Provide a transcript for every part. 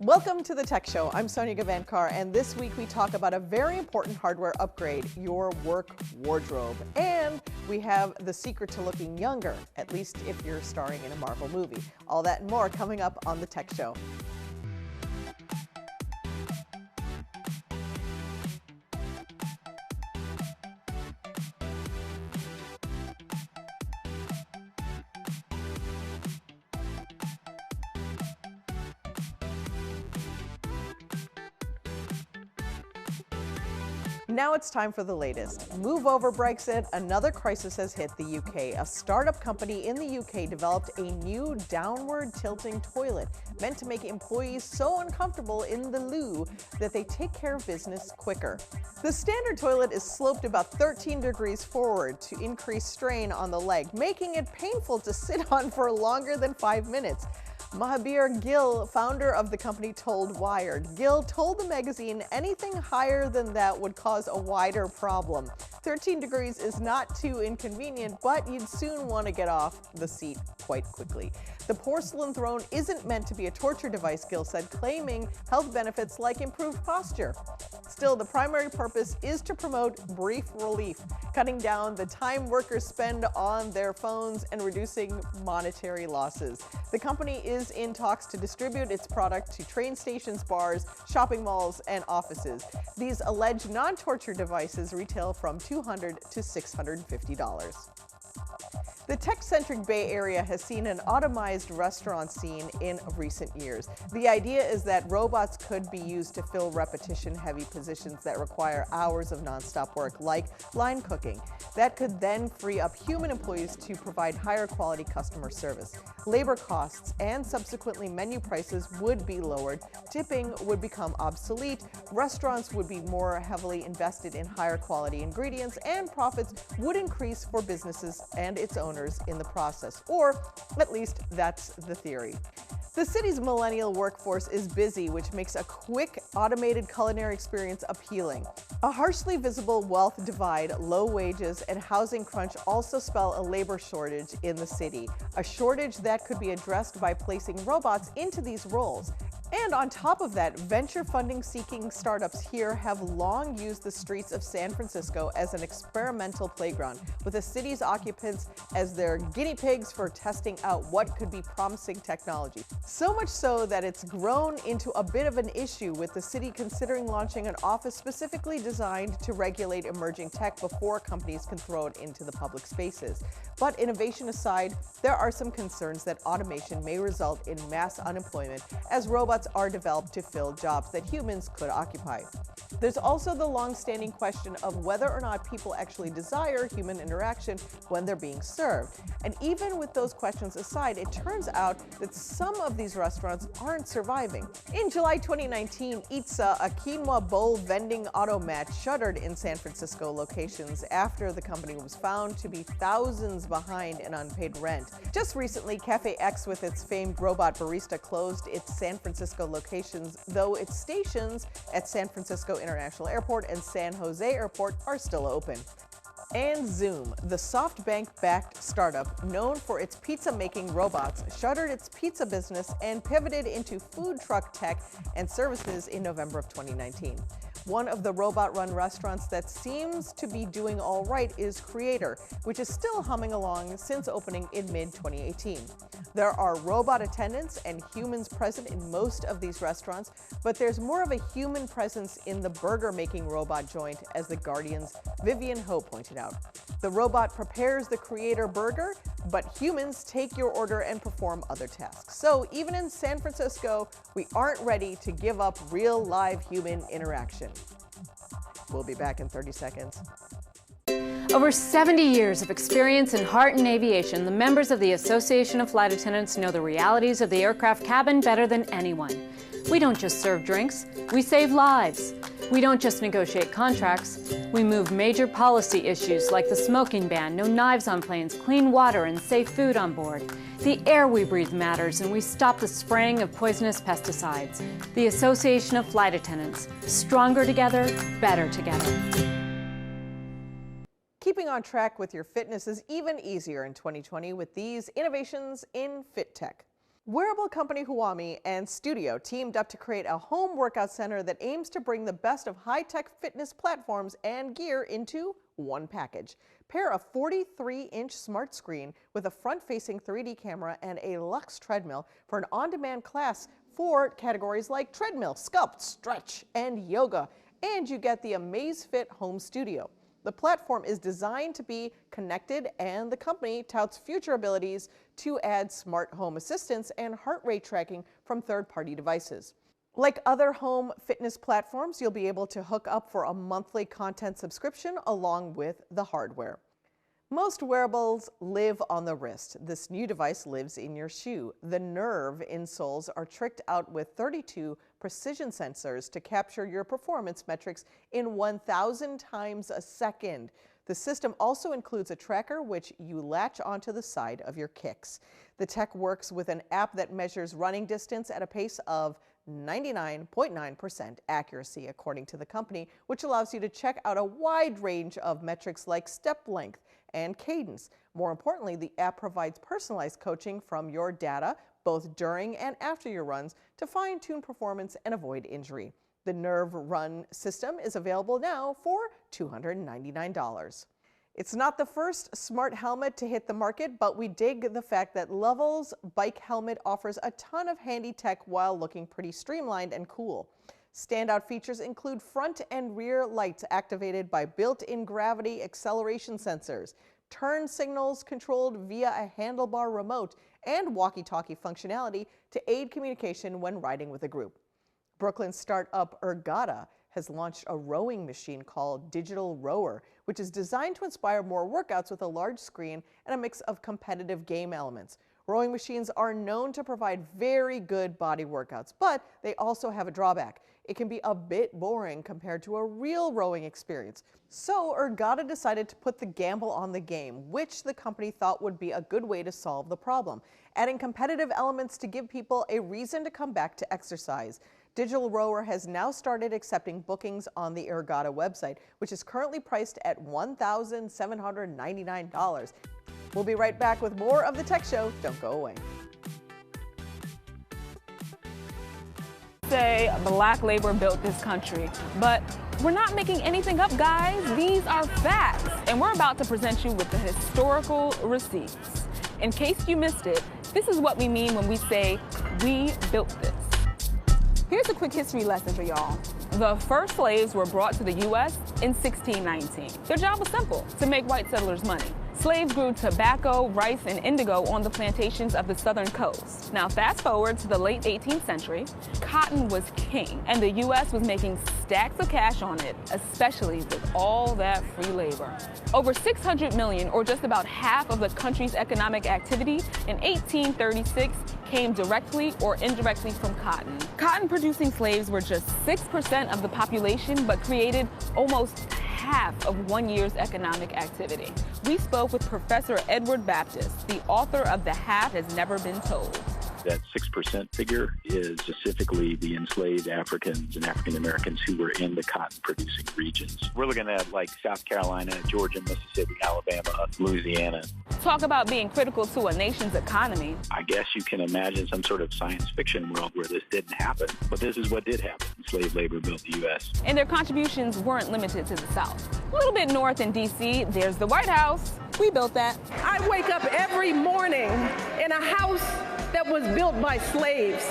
Welcome to the Tech Show. I'm Sonia Gavankar, and this week we talk about a very important hardware upgrade, your work wardrobe. And we have the secret to looking younger, at least if you're starring in a Marvel movie. All that and more coming up on the Tech Show. Now it's time for the latest. Move over Brexit, another crisis has hit the UK. A startup company in the UK developed a new downward tilting toilet meant to make employees so uncomfortable in the loo that they take care of business quicker. The standard toilet is sloped about 13 degrees forward to increase strain on the leg, making it painful to sit on for longer than 5 minutes. Mahabir Gill, founder of the company, told Wired. Gill told the magazine anything higher than that would cause a wider problem. 13 degrees is not too inconvenient, but you'd soon want to get off the seat quite quickly. The porcelain throne isn't meant to be a torture device, Gill said, claiming health benefits like improved posture. Still, the primary purpose is to promote brief relief, cutting down the time workers spend on their phones and reducing monetary losses. The company is in talks to distribute its product to train stations, bars, shopping malls, and offices. These alleged non-torture devices retail from $200 to $650. The tech-centric Bay Area has seen an automized restaurant scene in recent years. The idea is that robots could be used to fill repetition-heavy positions that require hours of nonstop work, like line cooking. That could then free up human employees to provide higher quality customer service. Labor costs and subsequently menu prices would be lowered. Tipping would become obsolete. Restaurants would be more heavily invested in higher quality ingredients, and profits would increase for businesses and its owners in the process, or at least that's the theory. The city's millennial workforce is busy, which makes a quick, automated culinary experience appealing. A harshly visible wealth divide, low wages, and housing crunch also spell a labor shortage in the city, a shortage that could be addressed by placing robots into these roles. And on top of that, venture funding-seeking startups here have long used the streets of San Francisco as an experimental playground, with the city's occupants as their guinea pigs for testing out what could be promising technology. So much so that it's grown into a bit of an issue, with the city considering launching an office specifically designed to regulate emerging tech before companies can throw it into the public spaces. But innovation aside, there are some concerns that automation may result in mass unemployment as robots are developed to fill jobs that humans could occupy. There's also the long-standing question of whether or not people actually desire human interaction when they're being served. And even with those questions aside, it turns out that some of these restaurants aren't surviving. In July 2019, Itza, a quinoa bowl vending automat, shuttered in San Francisco locations after the company was found to be thousands behind in unpaid rent. Just recently, Cafe X, with its famed robot barista, closed its San Francisco locations, though its stations at San Francisco International Airport and San Jose Airport are still open. And Zoom, the SoftBank-backed startup known for its pizza-making robots, shuttered its pizza business and pivoted into food truck tech and services in November of 2019. One of the robot-run restaurants that seems to be doing all right is Creator, which is still humming along since opening in mid-2018. There are robot attendants and humans present in most of these restaurants, but there's more of a human presence in the burger-making robot joint, as The Guardian's Vivian Ho pointed out. The robot prepares the Creator burger, but humans take your order and perform other tasks. So even in San Francisco, we aren't ready to give up real live human interaction. We'll be back in 30 seconds. Over 70 years of experience in heart and aviation, the members of the Association of Flight Attendants know the realities of the aircraft cabin better than anyone. We don't just serve drinks, we save lives. We don't just negotiate contracts, we move major policy issues like the smoking ban, no knives on planes, clean water, and safe food on board. The air we breathe matters, and we stop the spraying of poisonous pesticides. The Association of Flight Attendants. Stronger together, better together. Keeping on track with your fitness is even easier in 2020 with these innovations in fit tech. Wearable company Huami and Studio teamed up to create a home workout center that aims to bring the best of high-tech fitness platforms and gear into one package. Pair a 43-inch smart screen with a front-facing 3D camera and a Lux treadmill for an on-demand class for categories like treadmill, sculpt, stretch, and yoga. And you get the AmazeFit home studio. The platform is designed to be connected, and the company touts future abilities to add smart home assistance and heart rate tracking from third-party devices. Like other home fitness platforms, you'll be able to hook up for a monthly content subscription along with the hardware. Most wearables live on the wrist. This new device lives in your shoe. The nerve insoles are tricked out with 32 precision sensors to capture your performance metrics in 1,000 times a second. The system also includes a tracker which you latch onto the side of your kicks. The tech works with an app that measures running distance at a pace of 99.9% accuracy, according to the company, which allows you to check out a wide range of metrics like step length and cadence. More importantly, the app provides personalized coaching from your data, both during and after your runs, to fine-tune performance and avoid injury. The Nerve Run system is available now for $299. It's not the first smart helmet to hit the market, but we dig the fact that Level's bike helmet offers a ton of handy tech while looking pretty streamlined and cool. Standout features include front and rear lights activated by built-in gravity acceleration sensors, turn signals controlled via a handlebar remote, and walkie-talkie functionality to aid communication when riding with a group. Brooklyn startup Ergata has launched a rowing machine called Digital Rower, which is designed to inspire more workouts with a large screen and a mix of competitive game elements. Rowing machines are known to provide very good body workouts, but they also have a drawback. It can be a bit boring compared to a real rowing experience. So Ergata decided to put the gamble on the game, which the company thought would be a good way to solve the problem, adding competitive elements to give people a reason to come back to exercise. Digital Rower has now started accepting bookings on the Ergata website, which is currently priced at $1,799. We'll be right back with more of the Tech Show. Don't go away. Say black labor built this country, but we're not making anything up, guys. These are facts, and we're about to present you with the historical receipts. In case you missed it, this is what we mean when we say we built this. Here's a quick history lesson for y'all. The first slaves were brought to the U.S. in 1619. Their job was simple: to make white settlers money. Slaves grew tobacco, rice, and indigo on the plantations of the southern coast. Now fast forward to the late 18th century, cotton was king, and the U.S. was making stacks of cash on it, especially with all that free labor. Over 600 million, or just about half of the country's economic activity in 1836 came directly or indirectly from cotton. Cotton-producing slaves were just 6% of the population, but created almost half of 1 year's economic activity. We spoke with Professor Edward Baptist, the author of The Half Has Never Been Told. That 6% figure is specifically the enslaved Africans and African Americans who were in the cotton-producing regions. We're looking at like South Carolina, Georgia, Mississippi, Alabama, Louisiana. Talk about being critical to a nation's economy. I guess you can imagine some sort of science fiction world where this didn't happen, but this is what did happen. Slave labor built the U.S. And their contributions weren't limited to the South. A little bit north in D.C., there's the White House. We built that. I wake up every morning in a house that was built by slaves.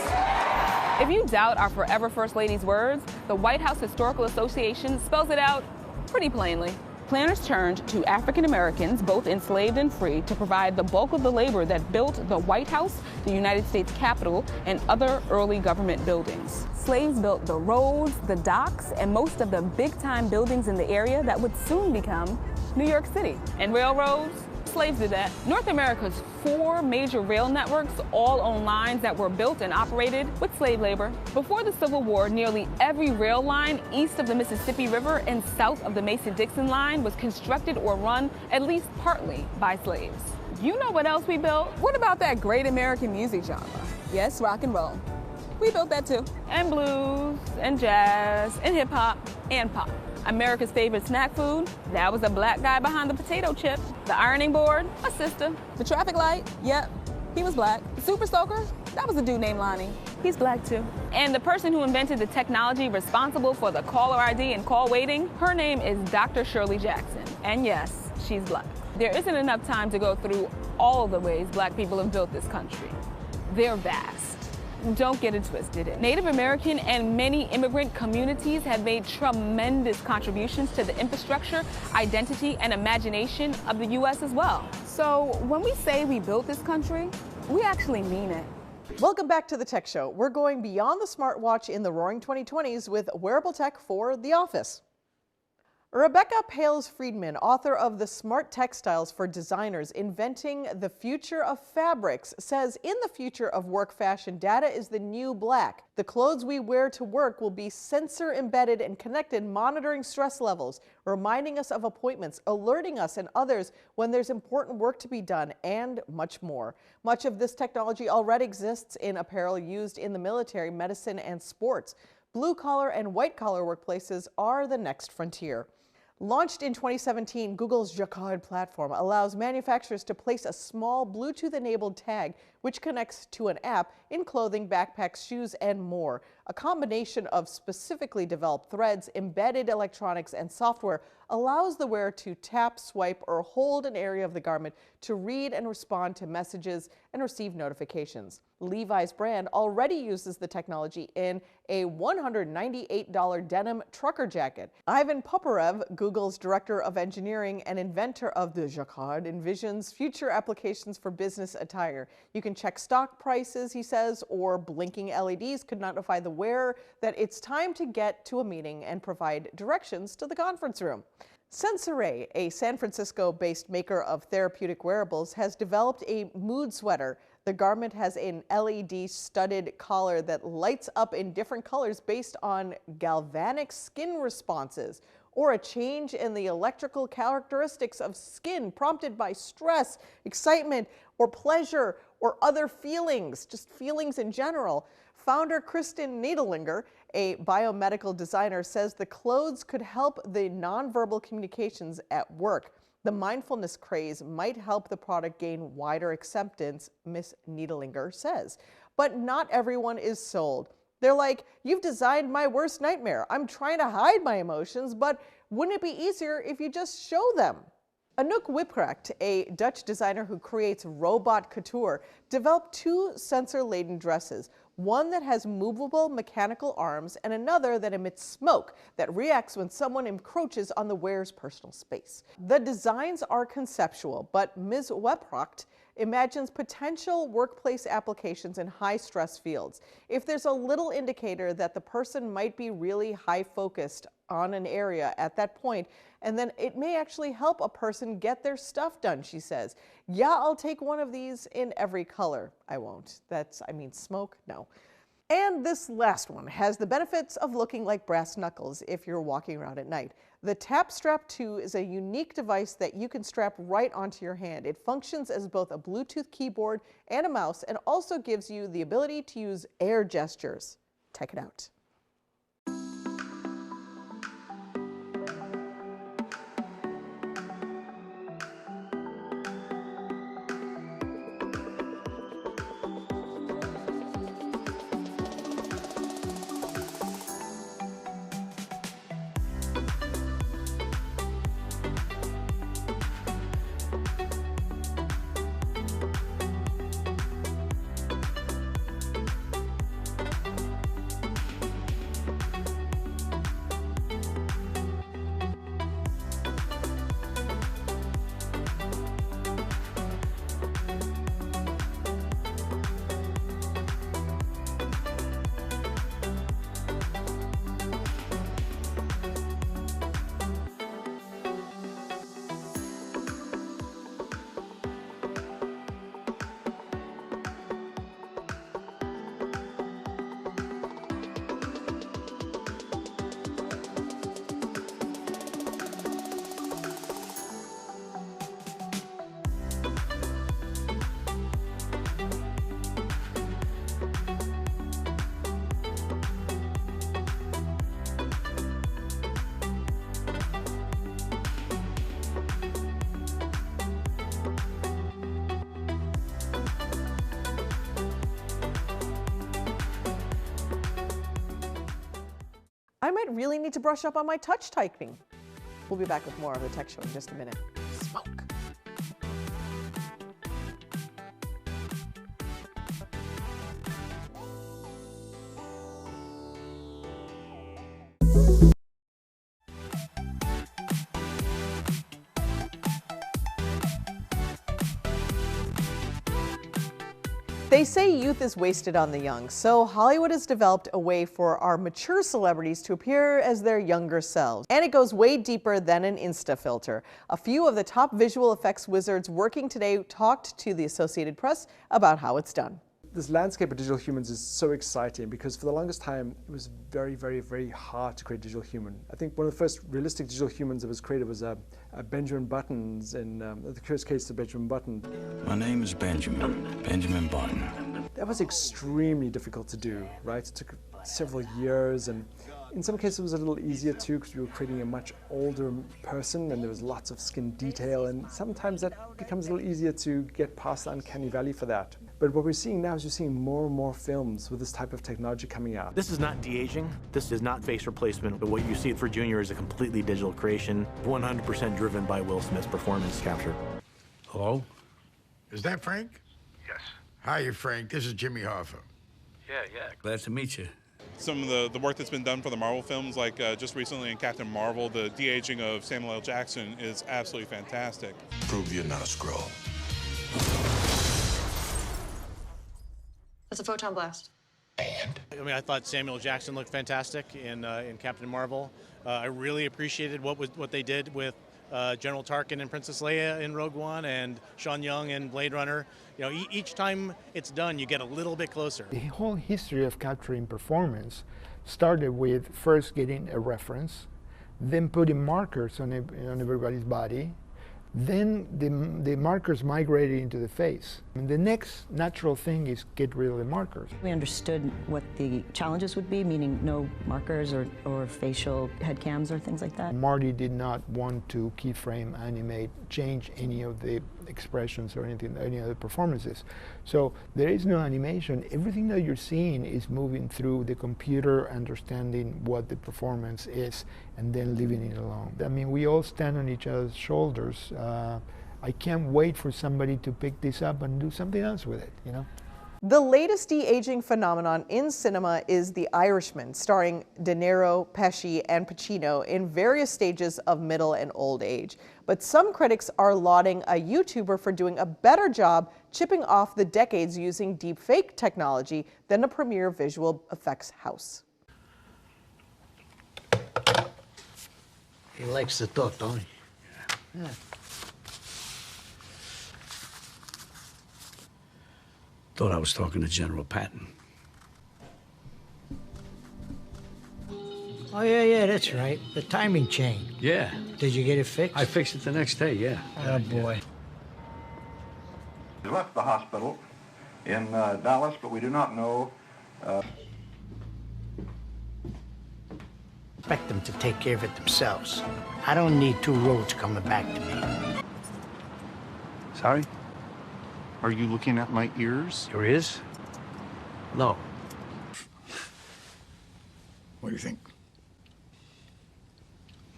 If you doubt our forever First Lady's words, the White House Historical Association spells it out pretty plainly. Planners turned to African Americans, both enslaved and free, to provide the bulk of the labor that built the White House, the United States Capitol, and other early government buildings. Slaves built the roads, the docks, and most of the big-time buildings in the area that would soon become New York City. And railroads? Slaves did that. North America's 4 major rail networks all own lines that were built and operated with slave labor. Before the Civil War, nearly every rail line east of the Mississippi River and south of the Mason-Dixon line was constructed or run at least partly by slaves. You know what else we built? What about that great American music genre? Yes, rock and roll. We built that too. And blues, and jazz, and hip hop, and pop. America's favorite snack food, that was a black guy behind the potato chip. The ironing board, a sister. The traffic light, yep, he was black. The super soaker, That was a dude named Lonnie. He's black too. And the person who invented the technology responsible for the caller ID and call waiting, her name is Dr. Shirley Jackson. And yes, she's black. There isn't enough time to go through all the ways black people have built this country. They're vast. Don't get it twisted. Native American and many immigrant communities have made tremendous contributions to the infrastructure, identity, and imagination of the U.S. as well. So when we say we built this country, we actually mean it. Welcome back to the Tech Show. We're going beyond the smartwatch in the roaring 2020s with wearable tech for the office. Rebecca Pales-Friedman, author of The Smart Textiles for Designers, Inventing the Future of Fabrics, says in the future of work fashion, data is the new black. The clothes we wear to work will be sensor embedded and connected, monitoring stress levels, reminding us of appointments, alerting us and others when there's important work to be done, and much more. Much of this technology already exists in apparel used in the military, medicine, and sports. Blue-collar and white-collar workplaces are the next frontier. Launched in 2017, Google's Jacquard platform allows manufacturers to place a small Bluetooth-enabled tag which connects to an app in clothing, backpacks, shoes, and more. A combination of specifically developed threads, embedded electronics, and software allows the wearer to tap, swipe, or hold an area of the garment to read and respond to messages and receive notifications. Levi's brand already uses the technology in a $198 denim trucker jacket. Ivan Poparev, Google's director of engineering and inventor of the Jacquard, envisions future applications for business attire. You can check stock prices, he says, or blinking LEDs could notify the wearer that it's time to get to a meeting and provide directions to the conference room. Sensoray, a San Francisco-based maker of therapeutic wearables, has developed a mood sweater. The garment has an LED studded collar that lights up in different colors based on galvanic skin responses, or a change in the electrical characteristics of skin prompted by stress, excitement, or pleasure, or other feelings, just feelings in general. Founder Kristen Niedelinger, a biomedical designer, says the clothes could help the nonverbal communications at work. The mindfulness craze might help the product gain wider acceptance, Ms. Niedelinger says. But not everyone is sold. They're like, you've designed my worst nightmare. I'm trying to hide my emotions, but wouldn't it be easier if you just show them? Anouk Wipprecht, a Dutch designer who creates robot couture, developed two sensor-laden dresses, one that has movable mechanical arms and another that emits smoke that reacts when someone encroaches on the wearer's personal space. The designs are conceptual, but Ms. Wipprecht imagines potential workplace applications in high-stress fields. If there's a little indicator that the person might be really high-focused on an area at that point, and then it may actually help a person get their stuff done, she says. Yeah, I'll take one of these in every color. I won't. Smoke? No. And this last one has the benefits of looking like brass knuckles if you're walking around at night. The Tap Strap 2 is a unique device that you can strap right onto your hand. It functions as both a Bluetooth keyboard and a mouse, and also gives you the ability to use air gestures. Check it out. I might really need to brush up on my touch typing. We'll be back with more of the Tech Show in just a minute. Smoke. They say youth is wasted on the young, so Hollywood has developed a way for our mature celebrities to appear as their younger selves. And it goes way deeper than an Insta filter. A few of the top visual effects wizards working today talked to the Associated Press about how it's done. This landscape of digital humans is so exciting because for the longest time it was very, very, very hard to create digital human. I think one of the first realistic digital humans that was created was Benjamin Button's in The Curious Case of Benjamin Button. My name is Benjamin Button. That was extremely difficult to do, right? It took several years, and in some cases it was a little easier too because we were creating a much older person and there was lots of skin detail, and sometimes that becomes a little easier to get past the uncanny valley for that. But what we're seeing now is you're seeing more and more films with this type of technology coming out. This is not de-aging. This is not face replacement. But what you see for Junior is a completely digital creation, 100% driven by Will Smith's performance capture. Hello? Is that Frank? Yes. Hi, Frank. This is Jimmy Hoffa. Yeah. Glad to meet you. Some of the work that's been done for the Marvel films, like just recently in Captain Marvel, the de-aging of Samuel L. Jackson is absolutely fantastic. Prove you're not a Skrull. That's a photon blast. I I thought Samuel Jackson looked fantastic in Captain Marvel. I really appreciated what they did with General Tarkin and Princess Leia in Rogue One and Sean Young in Blade Runner. You know, each time it's done, you get a little bit closer. The whole history of capturing performance started with first getting a reference, then putting markers on everybody's body, then the markers migrated into the face. And the next natural thing is get rid of the markers. We understood what the challenges would be, meaning no markers or facial head cams or things like that. Marty did not want to keyframe, animate, change any of the expressions or anything, any of the performances. So there is no animation. Everything that you're seeing is moving through the computer, understanding what the performance is, and then leaving it alone. I mean, we all stand on each other's shoulders. I can't wait for somebody to pick this up and do something else with it, you know? The latest de-aging phenomenon in cinema is The Irishman, starring De Niro, Pesci, and Pacino in various stages of middle and old age. But some critics are lauding a YouTuber for doing a better job chipping off the decades using deepfake technology than a premier visual effects house. He likes to talk, don't he? Yeah. Thought I was talking to General Patton. Oh, yeah, that's right. The timing chain. Yeah. Did you get it fixed? I fixed it the next day, yeah. Oh, boy. He left the hospital in Dallas, but we do not know. Expect them to take care of it themselves. I don't need two roads coming back to me. Sorry? Are you looking at my ears? Your ears? No. What do you think?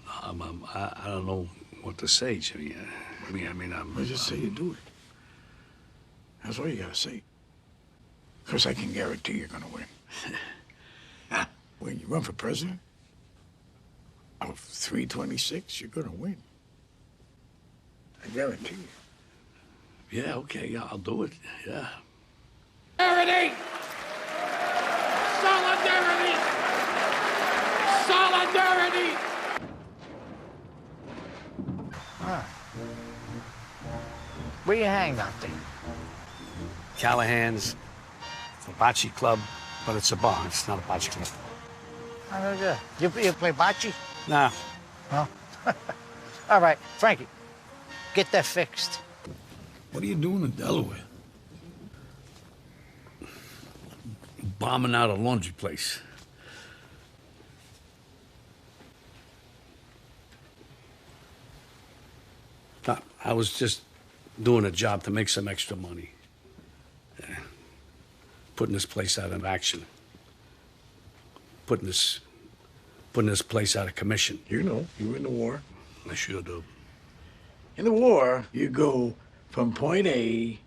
I don't know what to say, Jimmy. I just say you do it. That's all you gotta say. Because I can guarantee you're gonna win. When you run for president of 326, you're gonna win. I guarantee you. Yeah, okay, yeah, I'll do it, yeah. Solidarity! Solidarity! Solidarity! Where you hang out there? Callahan's, Hibachi Club, but it's a bar, it's not a bocce club. Oh, good. You play bocce? Nah. No? All right, Frankie, get that fixed. What are you doing in Delaware? Bombing out a laundry place. No, I was just doing a job to make some extra money. Yeah. Putting this place out of action. Putting this putting this place out of commission. You know, you were in the war. I sure do. In the war, you go from point A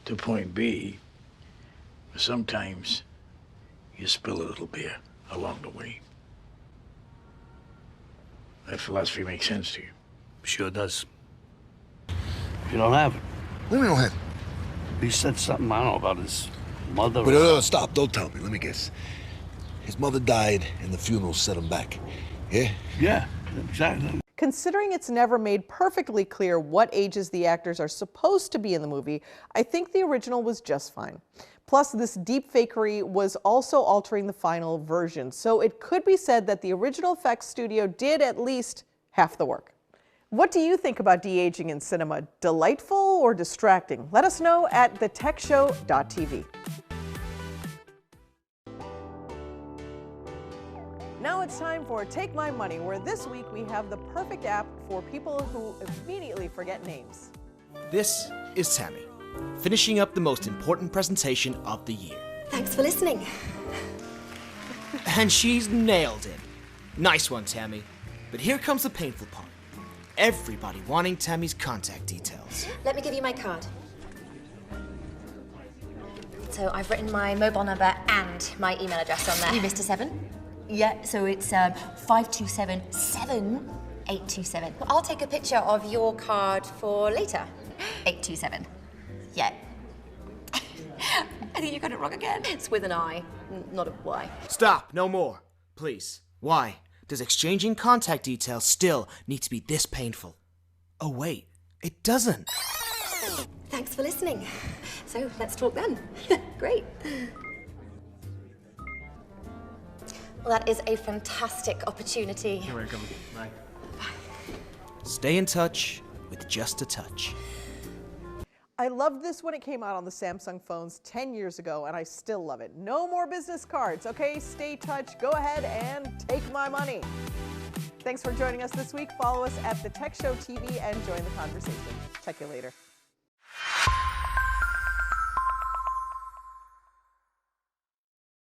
to point B. But sometimes you spill a little beer along the way. That philosophy makes sense to you. Sure does. You don't have it. What do you don't have it? He said something, I don't know, about his mother. Wait, no, stop. Don't tell me. Let me guess. His mother died and the funeral set him back. Yeah? Yeah, exactly. Considering it's never made perfectly clear what ages the actors are supposed to be in the movie, I think the original was just fine. Plus, this deep fakery was also altering the final version, so it could be said that the original effects studio did at least half the work. What do you think about de-aging in cinema? Delightful or distracting? Let us know at thetechshow.tv. Now it's time for Take My Money, where this week we have the perfect app for people who immediately forget names. This is Tammy, finishing up the most important presentation of the year. Thanks for listening. And she's nailed it. Nice one, Tammy. But here comes the painful part. Everybody wanting Tammy's contact details. Let me give you my card. So I've written my mobile number and my email address on there. You missed a 7? Yeah, so it's 527-7827. Well, I'll take a picture of your card for later. 827. Yeah. I think you got it wrong again. It's with an I, not a Y. Stop, no more. Please. Why does exchanging contact details still need to be this painful? Oh wait, it doesn't. Thanks for listening. So let's talk then. Great. Well, that is a fantastic opportunity. You're welcome. Bye. Stay in touch with just a touch. I loved this when it came out on the Samsung phones 10 years ago, and I still love it. No more business cards, okay? Stay touch, go ahead and take my money. Thanks for joining us this week. Follow us at The Tech Show TV and join the conversation. Check you later.